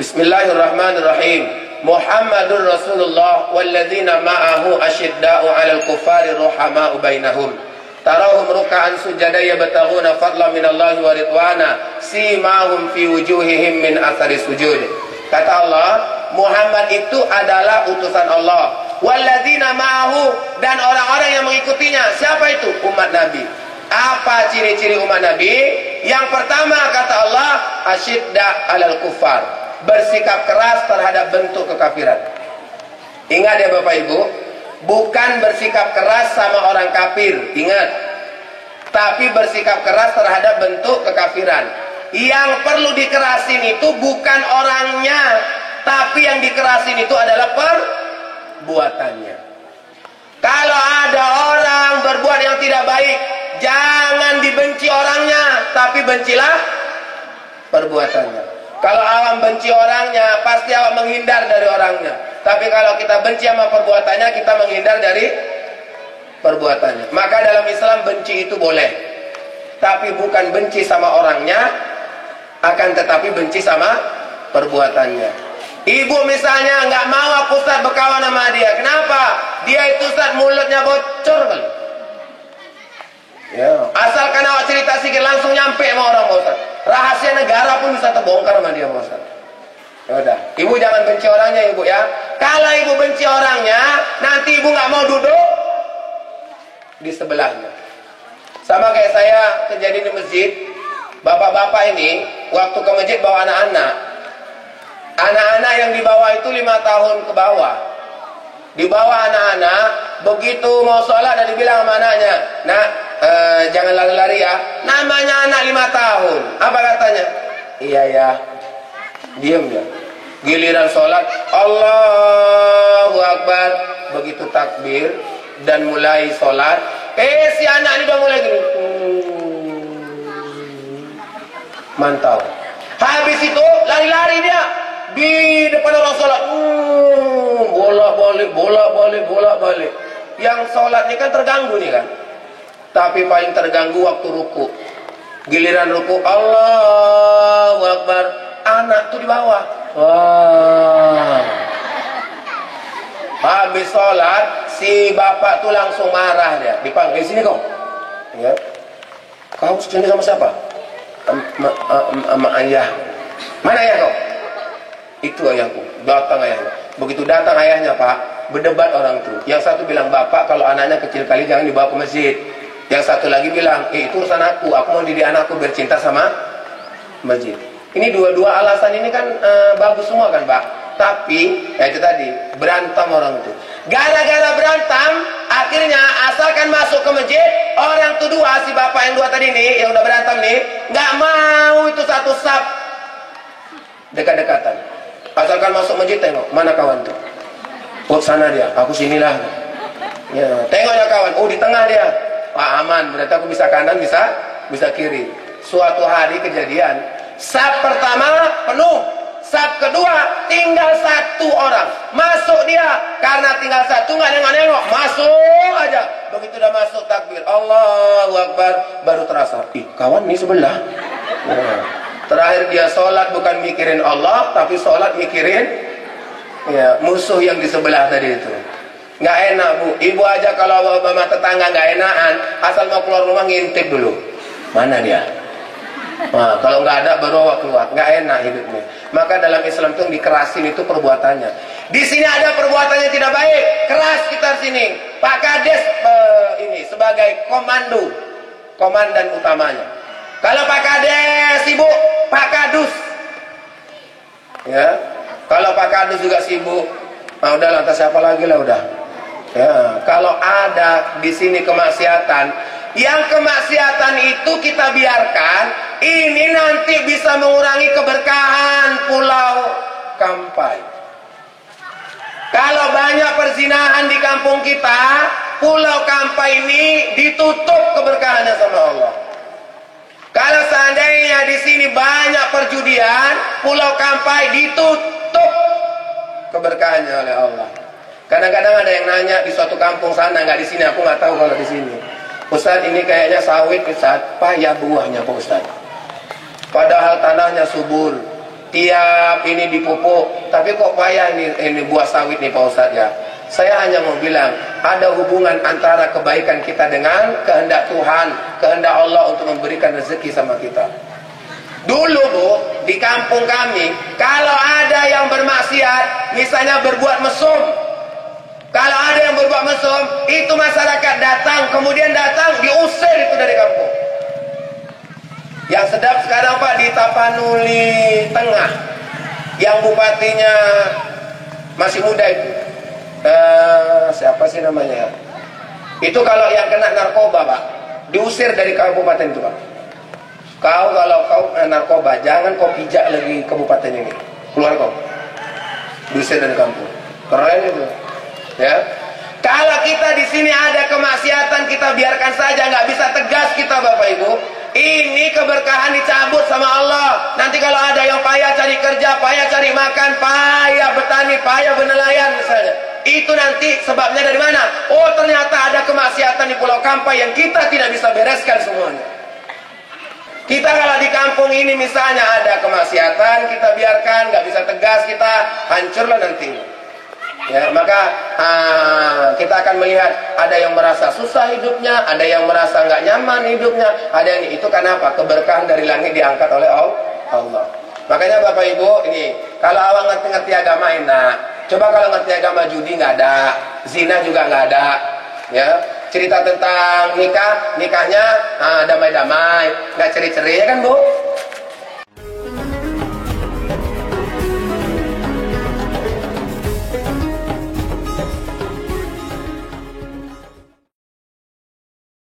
Bismillahirrahmanirrahim. Muhammadur Rasulullah walladzina ma'ahu asyidda'u 'alal kuffari ruhama'u bainahum. Tarahum ruk'an sujada yabtaghuna fadlan minallahi wa ridwana simahum fi wujuhihim min athari sujud. Kata Allah, Muhammad itu adalah utusan Allah. Walladzina ma'ahu, dan orang-orang yang mengikutinya. Siapa itu? Umat Nabi. Apa ciri-ciri umat Nabi? Yang pertama kata Allah, asyidda 'alal kuffar, bersikap keras terhadap bentuk kekafiran. Ingat ya Bapak Ibu, bukan bersikap keras sama orang kafir, ingat. Tapi bersikap keras terhadap bentuk kekafiran. Yang perlu dikerasin itu bukan orangnya, tapi yang dikerasin itu adalah perbuatannya. Kalau ada orang berbuat yang tidak baik, jangan dibenci orangnya, tapi bencilah perbuatannya. Kalau awam benci orangnya, pasti awam menghindar dari orangnya. Tapi kalau kita benci sama perbuatannya, kita menghindar dari perbuatannya. Maka dalam Islam benci itu boleh, tapi bukan benci sama orangnya, akan tetapi benci sama perbuatannya. Ibu misalnya nggak mau aku Ustaz berkawan sama dia. Kenapa? Dia itu Ustaz mulutnya bocor kali. Ya, asalkan awak cerita sedikit langsung nyampe sama orang Pak Ustaz. Rahasia negara pun bisa terbongkar sama dia Pak Ustaz. Ya udah, ibu jangan benci orangnya ibu ya. Kalau ibu benci orangnya, nanti ibu nggak mau duduk di sebelahnya. Sama kayak saya kejadian di masjid. Bapak-bapak ini waktu ke masjid bawa anak-anak. Anak-anak yang dibawa itu 5 tahun ke bawah. Dibawa anak-anak, begitu mau sholat dan dibilang sama anaknya, nak, jangan lari-lari ya. Namanya anak 5 tahun. Apa katanya? Iya ya. Diam dia. Giliran sholat, Allahu Akbar. Begitu takbir dan mulai sholat, si anak ini udah mulai gini. Mantap. Habis itu lari-lari dia di depan orang sholat. Bolak-balik. Yang sholat ini kan terganggu nih kan. Tapi paling terganggu waktu ruku. Giliran ruku, Allahu Akbar. Anak tuh di bawah. Wah. Habis sholat, si bapak tuh langsung marah dia. Dipanggil, sini kau. Ya. Kau sini sama siapa? Sama ayah. Mana ayah kau? Itu ayahku. Datang ayahnya. Begitu datang ayahnya Pak, berdebat orang tuh. Yang satu bilang, bapak kalau anaknya kecil kali jangan dibawa ke masjid. Yang satu lagi bilang, itu urusan aku mau didik anakku bercinta sama masjid. Ini dua-dua alasan ini kan bagus semua kan Pak. Tapi ya itu tadi, berantem orang tuh. Gara-gara berantem, akhirnya asalkan masuk ke masjid, orang tuh dua, si bapak yang dua tadi nih, yang udah berantem nih, nggak mau itu satu saf dekat-dekatan. Asalkan masuk masjid, tengok mana kawan tuh. Oh sana dia, aku sinilah. Ya, tengok ya kawan. Oh di tengah dia. Wah aman, berarti aku bisa kanan, bisa kiri. Suatu hari kejadian, saf pertama penuh, saf kedua tinggal satu orang. Masuk dia, karena tinggal satu nggak nengok-nengok, masuk aja. Begitu udah masuk takbir, Allahu Akbar, baru terasa, ih kawan ini sebelah. Ya. Terakhir dia sholat bukan mikirin Allah, tapi sholat mikirin ya, musuh yang di sebelah tadi itu. Nggak enak bu, ibu aja kalau sama tetangga nggak enakan, asal mau keluar rumah ngintip dulu, mana dia. Nah, kalau nggak ada baru awak keluar, nggak enak hidupnya. Maka dalam Islam itu yang dikerasin itu perbuatannya. Di sini ada perbuatan yang tidak baik, keras kita sini. Pak Kades ini sebagai komandan utamanya. Kalau Pak Kades sibuk, Pak Kadus. Ya, kalau Pak Kadus juga sibuk, nah udah lantas siapa lagi lah udah. Ya, kalau ada di sini kemaksiatan, yang kemaksiatan itu kita biarkan, ini nanti bisa mengurangi keberkahan Pulau Kampai. Kalau banyak perzinahan di kampung kita, Pulau Kampai ini ditutup keberkahannya sama Allah. Kalau seandainya di sini banyak perjudian, Pulau Kampai ditutup keberkahannya oleh Allah. Kadang-kadang ada yang nanya di suatu kampung sana, nggak di sini, aku nggak tahu kalau di sini. Ustaz ini kayaknya sawit Ustaz, payah buahnya Pak Ustaz. Padahal tanahnya subur, tiap ini dipupuk, tapi kok payah ini buah sawit nih Pak Ustadz ya. Saya hanya mau bilang, ada hubungan antara kebaikan kita dengan kehendak Tuhan, kehendak Allah untuk memberikan rezeki sama kita. Dulu Bu, di kampung kami, kalau ada yang bermaksiat, misalnya berbuat mesum, kalau ada yang berbuat mesum, itu masyarakat datang, kemudian datang, diusir itu dari kampung. Yang sedap sekarang Pak, di Tapanuli Tengah, yang bupatinya masih muda itu, siapa sih namanya? Itu kalau yang kena narkoba Pak, diusir dari kabupaten itu Pak. Kalau kau narkoba, jangan kau pijak lagi kabupaten ini, keluar kau, diusir dari kampung. Keren itu, ya. Kalau kita di sini ada kemaksiatan, kita biarkan saja, nggak bisa tegas kita Bapak Ibu. Ini keberkahan dicabut sama Allah. Nanti kalau ada yang payah cari kerja, payah cari makan, payah bertani, payah bernelayan misalnya, itu nanti sebabnya dari mana? Oh, ternyata ada kemaksiatan di Pulau Kampai yang kita tidak bisa bereskan semuanya. Kita kalau di kampung ini misalnya ada kemaksiatan, kita biarkan, nggak bisa tegas, kita hancurlah nanti. Ya, maka kita akan melihat ada yang merasa susah hidupnya, ada yang merasa nggak nyaman hidupnya, ada yang itu karena apa? Keberkahan dari langit diangkat oleh Allah. Makanya Bapak Ibu ini, kalau awak ngerti agama enak. Coba kalau ngerti agama, judi nggak ada, zina juga nggak ada, ya. Cerita tentang nikahnya damai-damai, nggak ceri-ceri ya kan Bu?